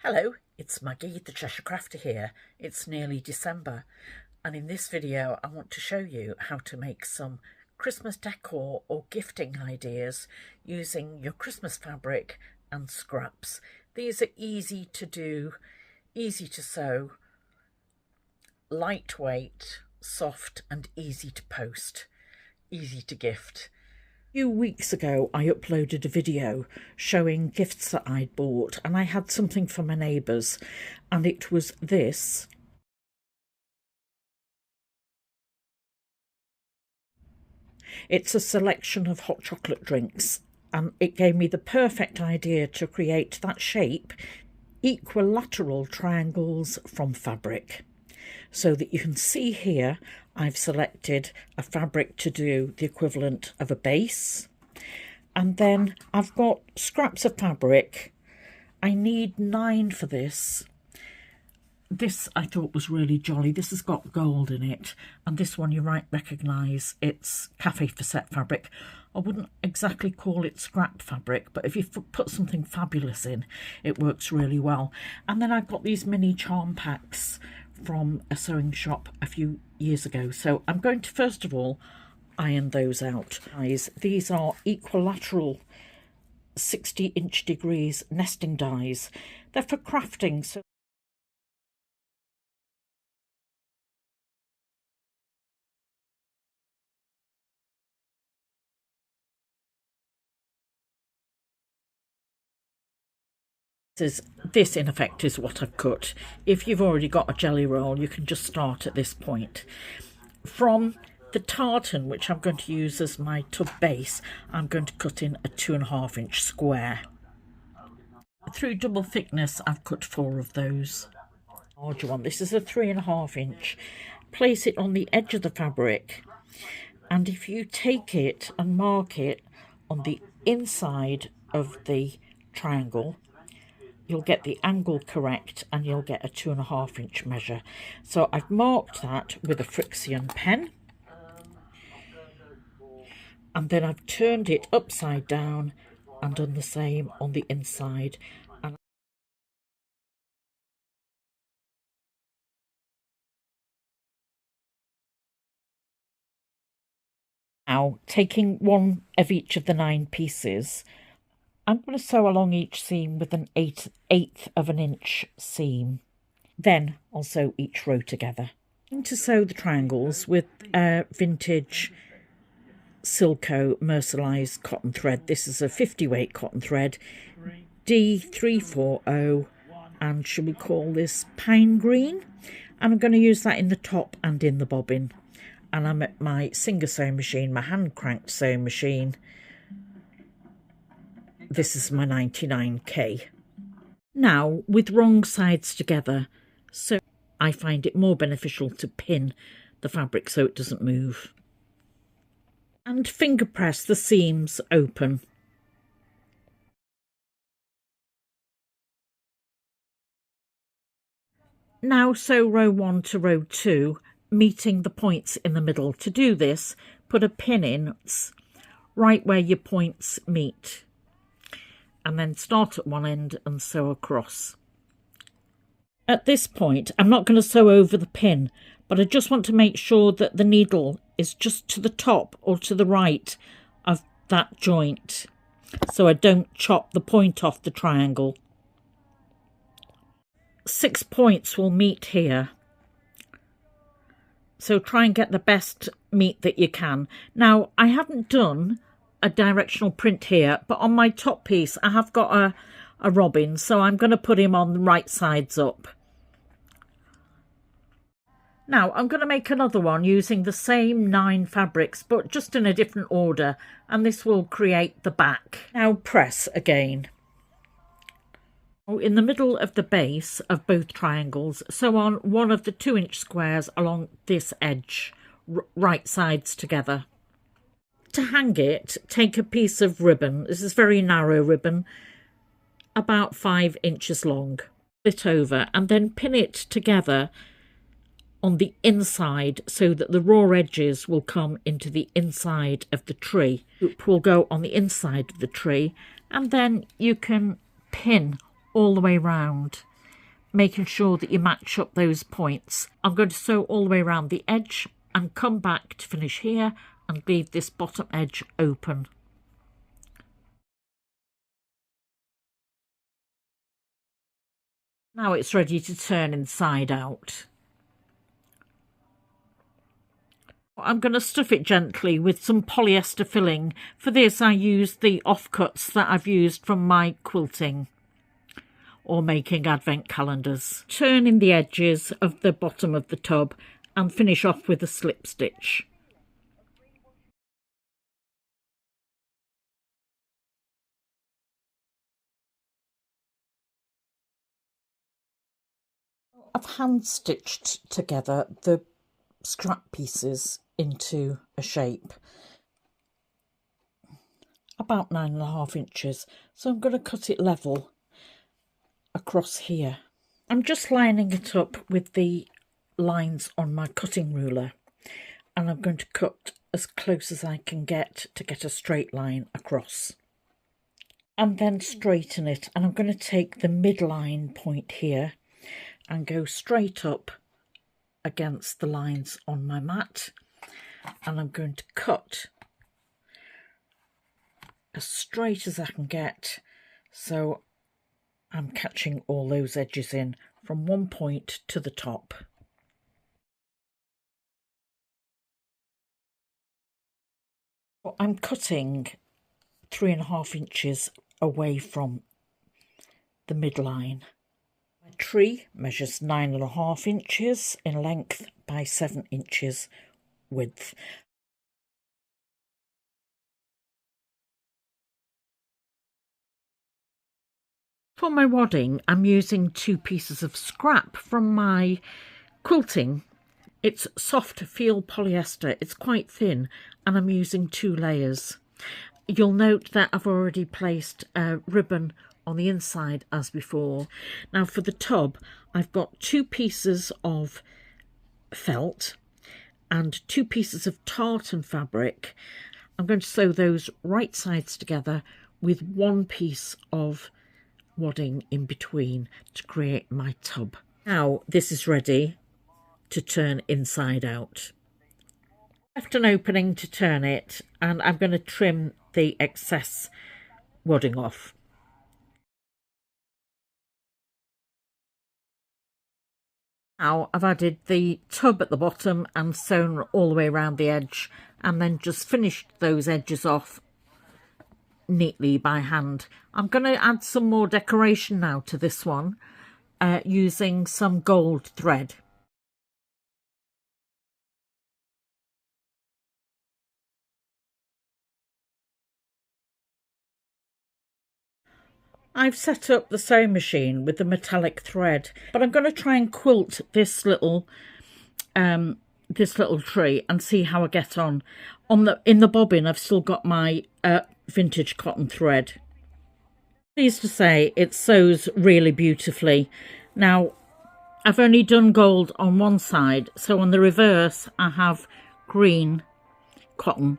Hello, it's Maggie, the Cheshire Crafter here. It's nearly December, and in this video I want to show you how to make some Christmas decor or gifting ideas using your Christmas fabric and scraps. These are easy to do, easy to sew, lightweight, soft and easy to post, easy to gift. A few weeks ago I uploaded a video showing gifts that I'd bought, and I had something for my neighbours, and it was this. It's a selection of hot chocolate drinks, and it gave me the perfect idea to create that shape, equilateral triangles from fabric. So that you can see here, I've selected a fabric to do the equivalent of a base. And then I've got scraps of fabric. I need 9 for this. This I thought was really jolly. This has got gold in it. And this one you might recognise, it's Cafe for Set fabric. I wouldn't exactly call it scrap fabric, but if you put something fabulous in, it works really well. And then I've got these mini charm packs from a sewing shop a few years ago. So I'm going to first of all iron those out. These are equilateral 60-inch degrees nesting dies. They're for crafting. So this in effect is what I've cut. If you've already got a jelly roll, you can just start at this point. From the tartan, which I'm going to use as my tub base, I'm going to cut in a 2.5-inch square. Through double thickness, I've cut 4 of those. Larger one. This is a 3.5-inch. Place it on the edge of the fabric, and if you take it and mark it on the inside of the triangle, you'll get the angle correct and you'll get a 2.5-inch measure. So I've marked that with a friction pen, and then I've turned it upside down and done the same on the inside. And now, taking one of each of the 9 pieces, I'm going to sew along each seam with an eighth of an inch seam. Then I'll sew each row together. I'm going to sew the triangles with vintage Silco mercerized cotton thread. This is a 50 weight cotton thread, D340, and should we call this pine green? And I'm going to use that in the top and in the bobbin. And I'm at my Singer sewing machine, my hand cranked sewing machine. This is my 99K. Now, with wrong sides together, so I find it more beneficial to pin the fabric so it doesn't move. And finger press the seams open. Now sew row 1 to row 2, meeting the points in the middle. To do this, put a pin in right where your points meet, and then start at one end and sew across. At this point, I'm not going to sew over the pin, but I just want to make sure that the needle is just to the top or to the right of that joint, so I don't chop the point off the triangle. 6 points will meet here, so try and get the best meet that you can. Now, I haven't done a directional print here, but on my top piece I have got a robin, so I'm going to put him on the right sides up. Now I'm going to make another one using the same 9 fabrics, but just in a different order, and this will create the back. Now press again. In the middle of the base of both triangles, sew on one of the 2-inch squares along this edge, right sides together. To hang it, take a piece of ribbon. This is very narrow ribbon, about 5 inches long. Flip it over and then pin it together on the inside so that the raw edges will come into the inside of the tree. Hoop will go on the inside of the tree, and then you can pin all the way round. making sure that you match up those points. I'm going to sew all the way around the edge and come back to finish here and leave this bottom edge open. Now it's ready to turn inside out. I'm going to stuff it gently with some polyester filling. For this I use the offcuts that I've used from my quilting or making advent calendars. Turn in the edges of the bottom of the tub and finish off with a slip stitch. I've hand stitched together the scrap pieces into a shape about 9.5 inches, so I'm going to cut it level across here. I'm just lining it up with the lines on my cutting ruler, and I'm going to cut as close as I can get to get a straight line across and then straighten it. And I'm going to take the midline point here and go straight up against the lines on my mat, and I'm going to cut as straight as I can get, so I'm catching all those edges in from one point to the top. I'm cutting 3.5 inches away from the midline. My tree measures 9.5 inches in length by 7 inches width. For my wadding, I'm using 2 pieces of scrap from my quilting. It's soft feel polyester, it's quite thin, and I'm using 2 layers. You'll note that I've already placed a ribbon on the inside as before. Now for the tub, I've got 2 pieces of felt and 2 pieces of tartan fabric. I'm going to sew those right sides together with 1 piece of wadding in between to create my tub. Now this is ready to turn inside out. Left an opening to turn it, and I'm going to trim the excess wadding off. Now I've added the tub at the bottom and sewn all the way around the edge, and then just finished those edges off neatly by hand. I'm going to add some more decoration now to this one using some gold thread. I've set up the sewing machine with the metallic thread, but I'm going to try and quilt this little tree and see how I get on. In the bobbin, I've still got my vintage cotton thread. Pleased to say it sews really beautifully. Now I've only done gold on one side, so on the reverse I have green cotton.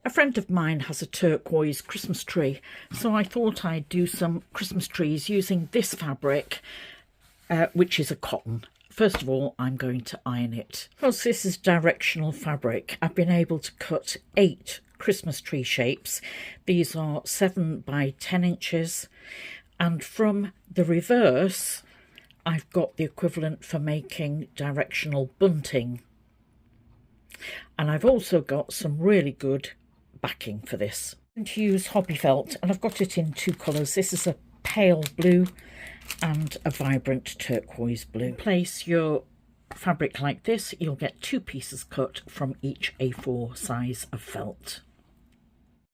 A friend of mine has a turquoise Christmas tree, so I thought I'd do some Christmas trees using this fabric, which is a cotton. First of all, I'm going to iron it. Because this is directional fabric, I've been able to cut 8 Christmas tree shapes. These are 7 by 10 inches. And from the reverse, I've got the equivalent for making directional bunting. And I've also got some really good backing for this. I'm going to use hobby felt, and I've got it in 2 colours. This is a pale blue and a vibrant turquoise blue. Place your fabric like this, you'll get 2 pieces cut from each A4 size of felt.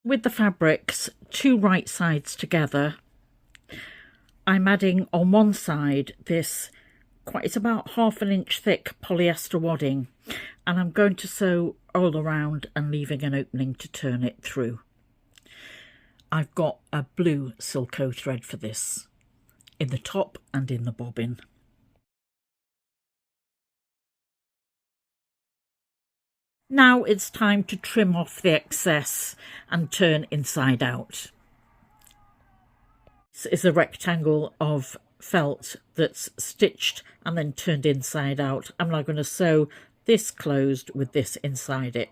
With the fabrics 2 right sides together, I'm adding on one side this it's about 1/2 inch thick polyester wadding, and I'm going to sew all around and leaving an opening to turn it through. I've got a blue Silco thread for this, in the top and in the bobbin. Now it's time to trim off the excess and turn inside out. This is a rectangle of felt that's stitched and then turned inside out. I'm now going to sew this closed with this inside it.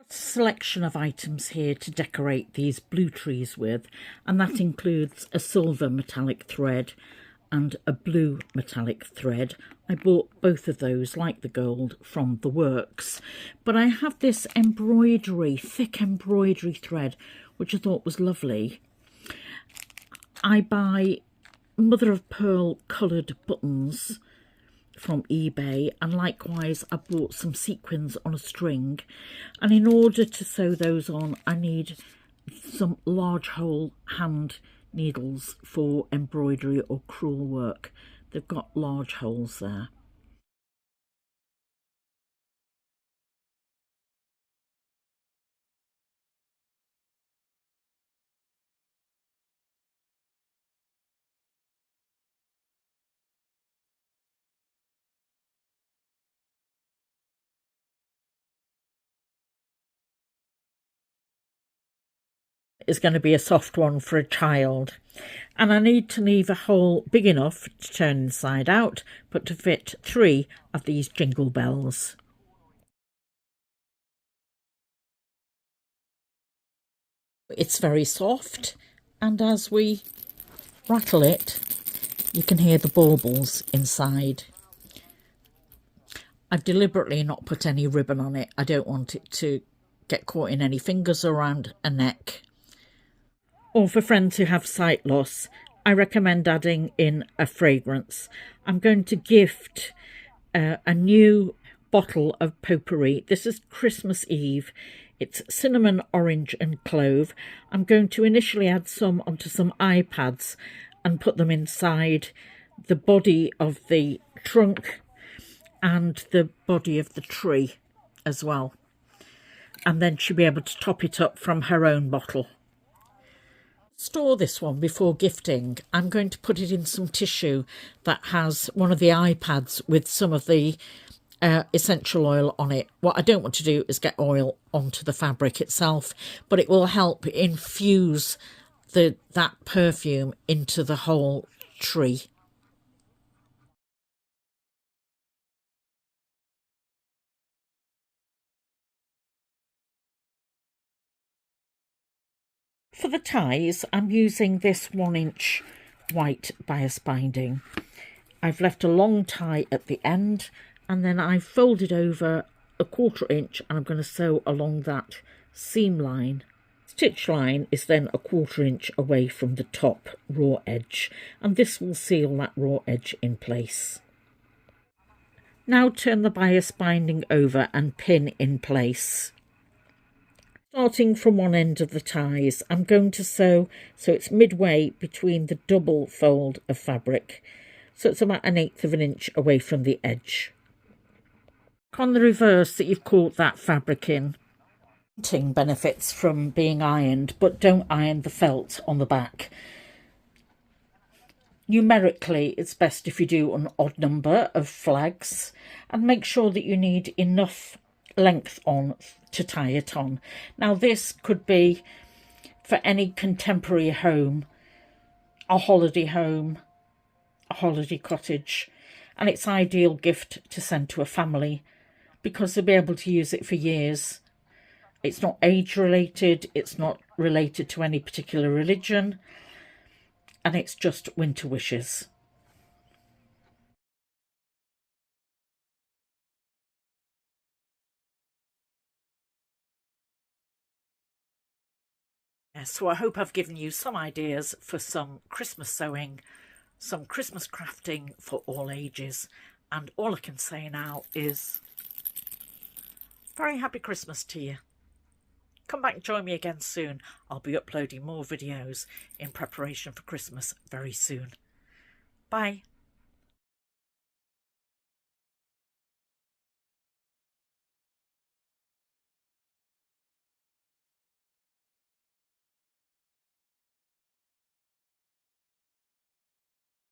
A selection of items here to decorate these blue trees with, and that includes a silver metallic thread and a blue metallic thread. I bought both of those, like the gold, from the works. But I have this embroidery, thick embroidery thread, which I thought was lovely. I buy mother of pearl coloured buttons from eBay, and likewise I bought some sequins on a string, and in order to sew those on I need some large hole hand needles for embroidery or crewel work. They've got large holes there. Is going to be a soft one for a child, and I need to leave a hole big enough to turn inside out, but to fit 3 of these jingle bells. It's very soft, and as we rattle it you can hear the baubles inside. I've deliberately not put any ribbon on it. I don't want it to get caught in any fingers around a neck. Or for friends who have sight loss, I recommend adding in a fragrance. I'm going to gift a new bottle of potpourri. This is Christmas Eve. It's cinnamon, orange and clove. I'm going to initially add some onto some iPads and put them inside the body of the trunk and the body of the tree as well. And then she'll be able to top it up from her own bottle. Store this one before gifting. I'm going to put it in some tissue that has one of the iPads with some of the essential oil on it. What I don't want to do is get oil onto the fabric itself, but it will help infuse that perfume into the whole tree. For the ties, I'm using this 1-inch white bias binding. I've left a long tie at the end, and then I've folded over a 1/4 inch, and I'm going to sew along that seam line. Stitch line is then a 1/4 inch away from the top raw edge, and this will seal that raw edge in place. Now turn the bias binding over and pin in place. Starting from one end of the ties, I'm going to sew so it's midway between the double fold of fabric, so it's about 1/8 of an inch away from the edge. On the reverse that you've caught that fabric in. Printing benefits from being ironed, but don't iron the felt on the back. Numerically, it's best if you do an odd number of flags, and make sure that you need enough length on to tie it on. Now this could be for any contemporary home, a holiday home, a holiday cottage, and it's ideal gift to send to a family because they'll be able to use it for years. It's not age related, it's not related to any particular religion, and it's just winter wishes. So I hope I've given you some ideas for some Christmas sewing, some Christmas crafting for all ages, and all I can say now is very happy Christmas to you. Come back and join me again soon. I'll be uploading more videos in preparation for Christmas very soon. Bye.